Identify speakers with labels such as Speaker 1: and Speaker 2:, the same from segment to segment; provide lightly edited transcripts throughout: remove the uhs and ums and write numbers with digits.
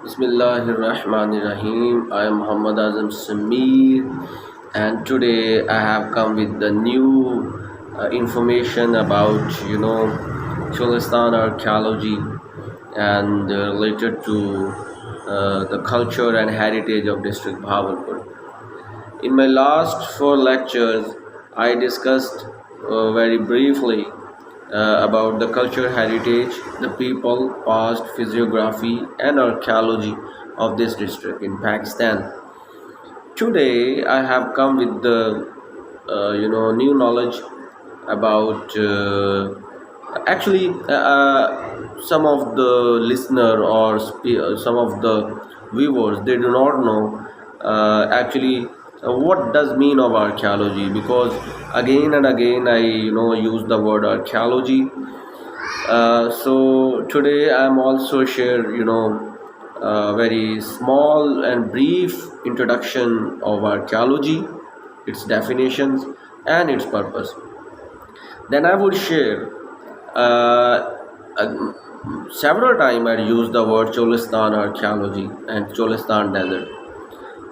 Speaker 1: Bismillahirrahmanirrahim. I am Muhammad Azam Samir, and today I have come with the new information about Cholistan archaeology and related to the culture and heritage of district Bhavalpur. In my last four lectures, I discussed very briefly about the culture heritage, the people, past, physiography, and archaeology of this district in Pakistan. Today, I have come with the new knowledge about some of the listener or some of the viewers, they do not know what does mean of archaeology, because again and again I use the word archaeology. So today I'm also share a very small and brief introduction of archaeology, its definitions and its purpose. Then I would share uh, several times I used the word Cholistan archaeology and Cholistan desert.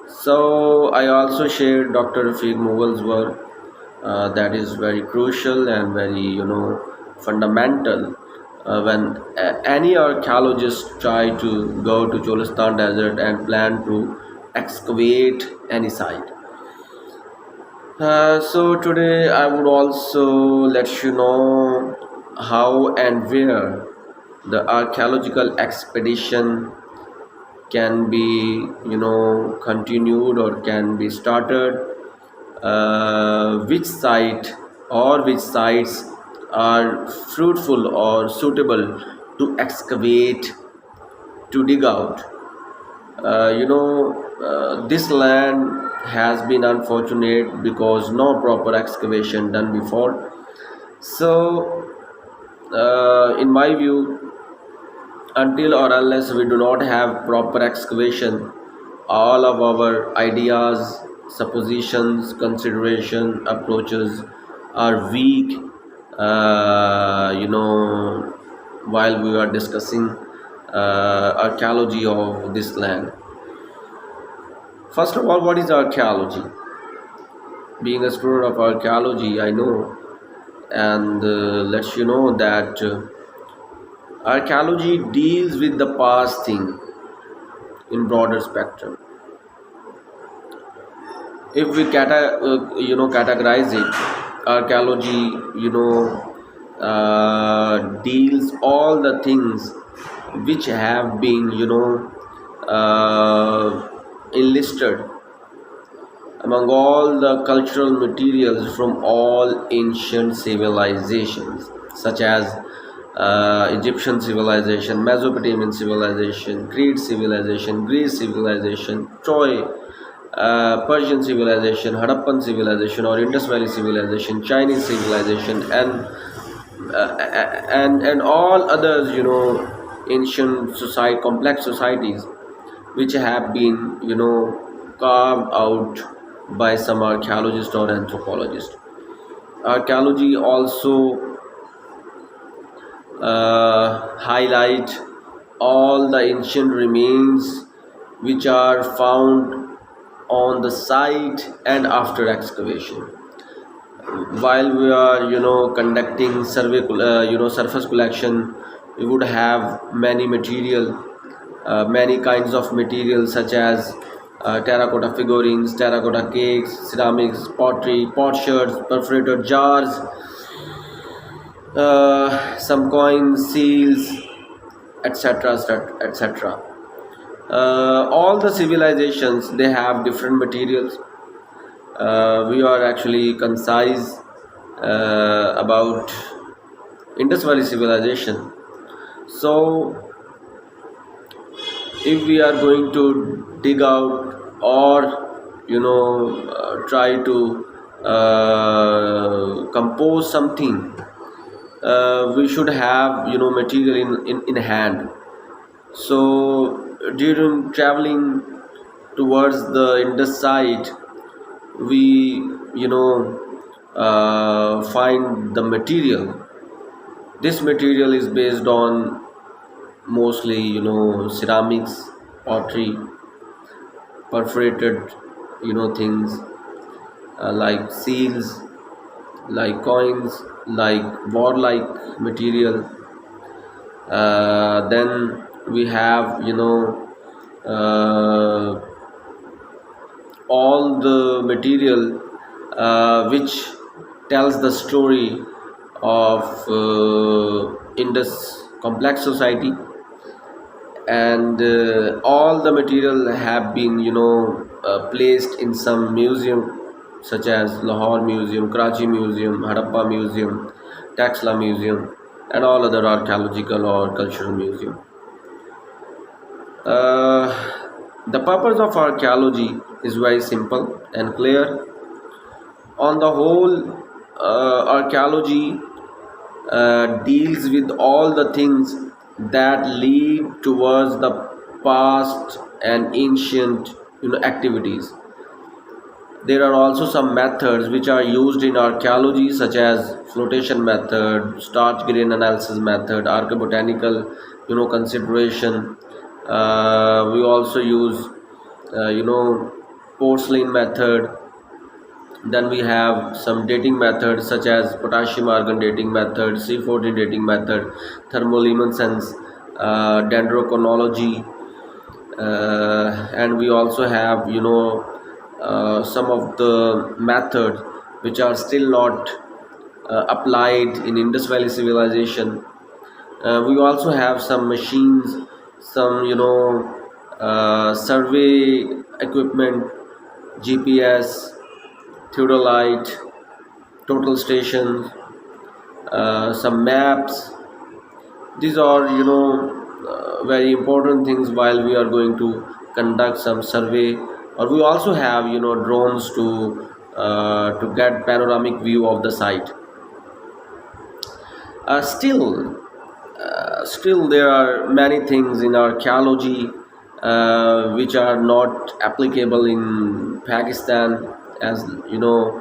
Speaker 1: So I also shared Dr. Rafiq Mughal's work, that is very crucial and very fundamental when any archaeologist try to go to Cholistan desert and plan to excavate any site. So today I would also let you know how and where the archaeological expedition can be continued or can be started, which site or which sites are fruitful or suitable to excavate, to dig out. This land has been unfortunate because no proper excavation done before. So in my view, until or unless we do not have proper excavation, all of our ideas, suppositions, consideration, approaches are weak. While we are discussing archaeology of this land. First of all, what is archaeology? Being a student of archaeology, I know and let you know that archaeology deals with the past thing in broader spectrum. If we categorize it, archaeology deals all the things which have been enlisted among all the cultural materials from all ancient civilizations, such as Egyptian civilization, Mesopotamian civilization, Crete civilization, Greece civilization, Troy, Persian civilization, Harappan civilization or Indus Valley civilization, Chinese civilization, and all others, ancient society, complex societies, which have been, carved out by some archaeologist or anthropologist. Archaeology also highlight all the ancient remains which are found on the site and after excavation. While we are conducting survey surface collection, we would have many material, many kinds of material such as terracotta figurines, terracotta cakes, ceramics, pottery, potsherds, perforated jars, some coins, seals, etc., etc. All the civilizations, they have different materials. We are actually concise about Indus Valley civilization. So if we are going to dig out or try to compose something, we should have material in hand. So during traveling towards the Indus site, we find the material. This material is based on mostly ceramics, pottery, perforated, things like seals, like coins, like warlike material. Then we have, uh, all the material which tells the story of Indus complex society, and all the material have been placed in some museum such as Lahore Museum, Karachi Museum, Harappa Museum, Taxla Museum, and all other archaeological or cultural museum. uh, the purpose of archaeology is very simple and clear. On the whole, archaeology deals with all the things that lead towards the past and ancient activities. There are also some methods which are used in archaeology, such as flotation method, starch grain analysis method, archaeobotanical consideration. We also use porcelain method. Then we have some dating methods such as potassium argon dating method, C14 dating method, thermoluminescence, dendrochronology, and we also have some of the methods which are still not applied in Indus Valley civilization. We also have some machines, some survey equipment, GPS, theodolite, total stations, some maps. These are very important things while we are going to conduct some survey. Or we also have drones to get panoramic view of the site. Still there are many things in archaeology which are not applicable in Pakistan. As you know,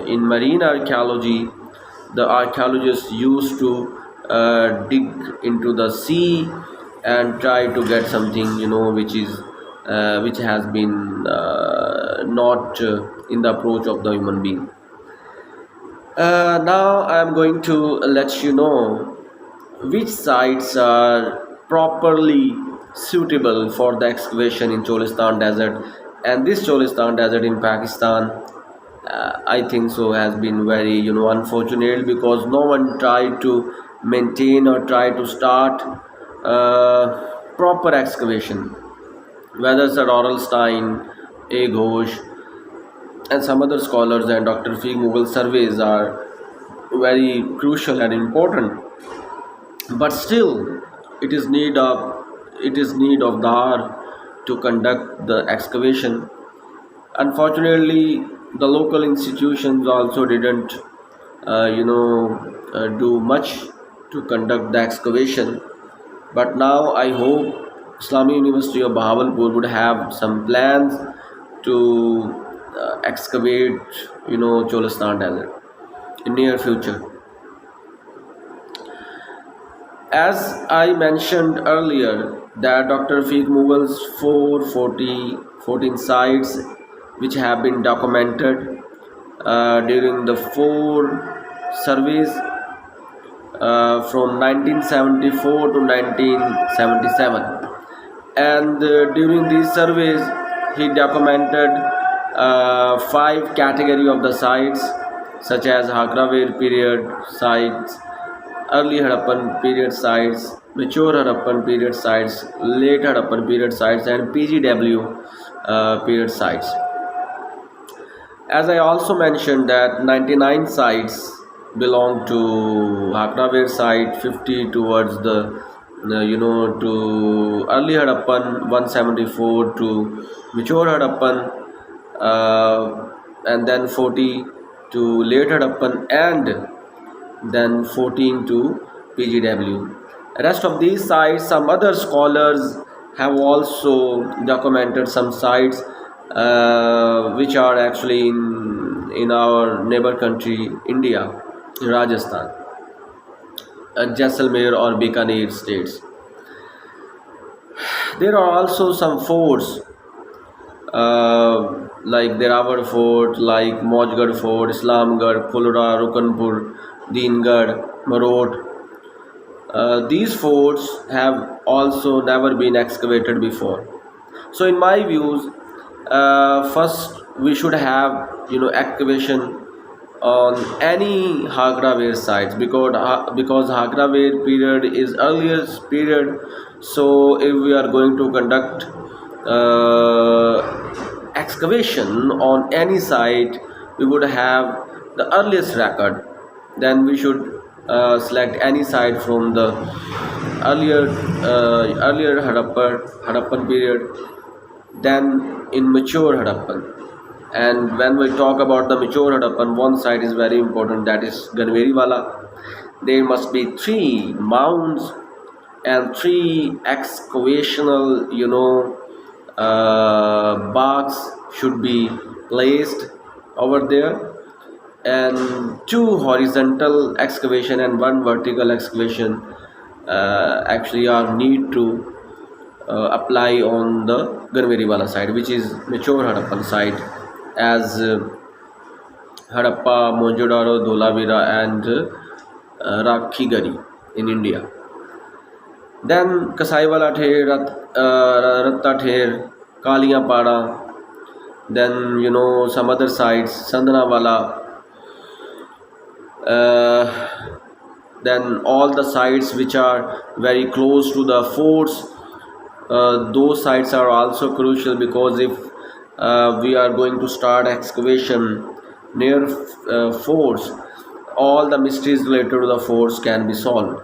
Speaker 1: in marine archaeology, the archaeologists used to dig into the sea and try to get something which has been not in the approach of the human being. Now I am going to let you know which sites are properly suitable for the excavation in Cholistan Desert. And this Cholistan Desert in Pakistan, I think so, has been very unfortunate, because no one tried to maintain or try to start proper excavation. Whether Sir Orelstein, A. Ghosh, and some other scholars and Dr. Fig Mughal surveys are very crucial and important, but still it is need of the hour to conduct the excavation. Unfortunately, the local institutions also didn't do much to conduct the excavation. But now I hope Islamic University of Bahawalpur would have some plans to excavate Cholistan Desert in near future. As I mentioned earlier, that Dr. Fiq Mughal's 414 sites which have been documented during the four surveys from 1974 to 1977, and during these surveys he documented five category of the sites, such as Hakraware period sites, early Harappan period sites, mature Harappan period sites, late Harappan period sites, and PGW period sites. As I also mentioned that 99 sites belong to Hakraware site, 50 towards the to early Harappan, 174 to mature Harappan, and then 40 to late Harappan, and then 14 to PGW. Rest of these sites, some other scholars have also documented some sites which are actually in our neighbor country India, in Rajasthan, Jaisalmer or Bikaner states. There are also some forts like Derawar Fort, like Mojgarh Fort, Islamgarh, Fulra, Rukanpur, Deengad, Marot. These forts have also never been excavated before. So, in my views, first we should have excavation on any Hagraware sites, because Hagraware period is earliest period. So, if we are going to conduct excavation on any site, we would have the earliest record. Then we should select any site from the earlier Harappan period, then in mature Harappan. And when we talk about the mature Harappan, one site is very important, that is Ganveriwala. There must be three mounds and three excavational, box should be placed over there, and two horizontal excavation and one vertical excavation actually are need to apply on the Ganveriwala side, which is mature Harappan site, as Harappa, Mohenjo-daro, Dholavira, and Rakhigari in India. Then Kasaiwala Ther, Ratta Ther, Kaliyapada, then some other sites, Sandhanawala, then all the sites which are very close to the forts, those sites are also crucial, because if we are going to start excavation near forts, all the mysteries related to the forts can be solved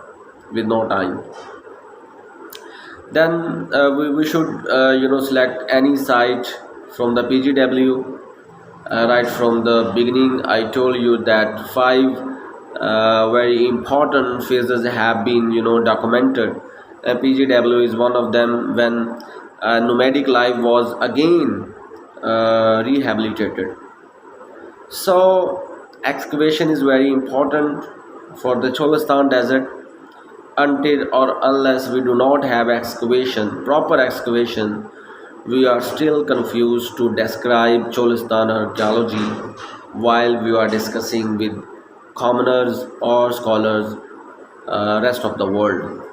Speaker 1: with no time. Then we should select any site from the PGW. Right from the beginning, I told you that five very important phases have been documented. PGW is one of them, when nomadic life was again rehabilitated. So excavation is very important for the Cholistan desert. Until or unless we do not have proper excavation, we are still confused to describe Cholistan archaeology while we are discussing with commoners or scholars rest of the world.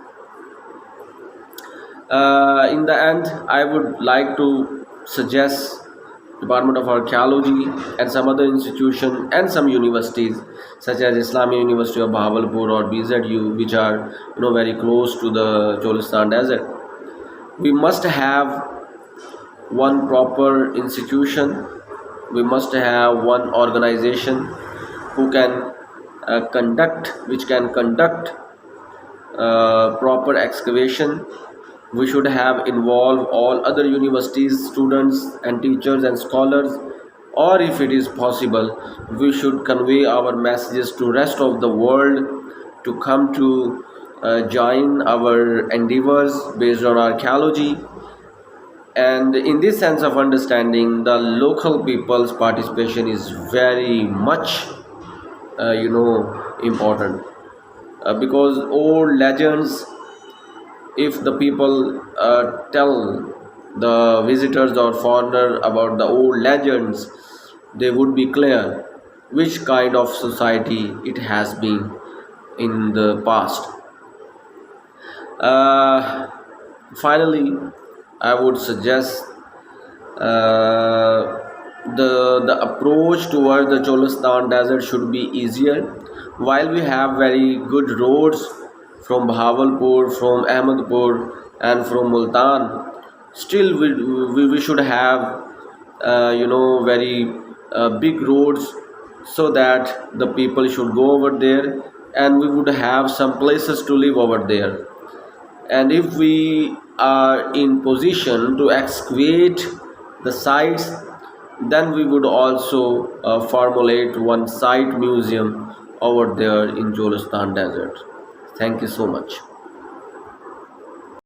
Speaker 1: In the end, I would like to suggest Department of Archaeology and some other institution and some universities such as Islamic University of Bahawalpur or BZU, which are very close to the Cholistan desert. We must have one proper institution. We must have one organization who can which can conduct proper excavation. We should have involved all other universities, students and teachers and scholars, or if it is possible, we should convey our messages to rest of the world to come to join our endeavors based on archaeology. And in this sense of understanding, the local people's participation is very much important, because old legends, if the people tell the visitors or foreigner about the old legends, they would be clear which kind of society it has been in the past. Finally, I would suggest the approach towards the Cholistan desert should be easier. While we have very good roads from Bahawalpur, from Ahmedpur, and from Multan, still we should have very big roads, so that the people should go over there, and we would have some places to live over there. And if we are in position to excavate the sites, then we would also formulate one site museum over there in Cholistan desert. Thank you so much.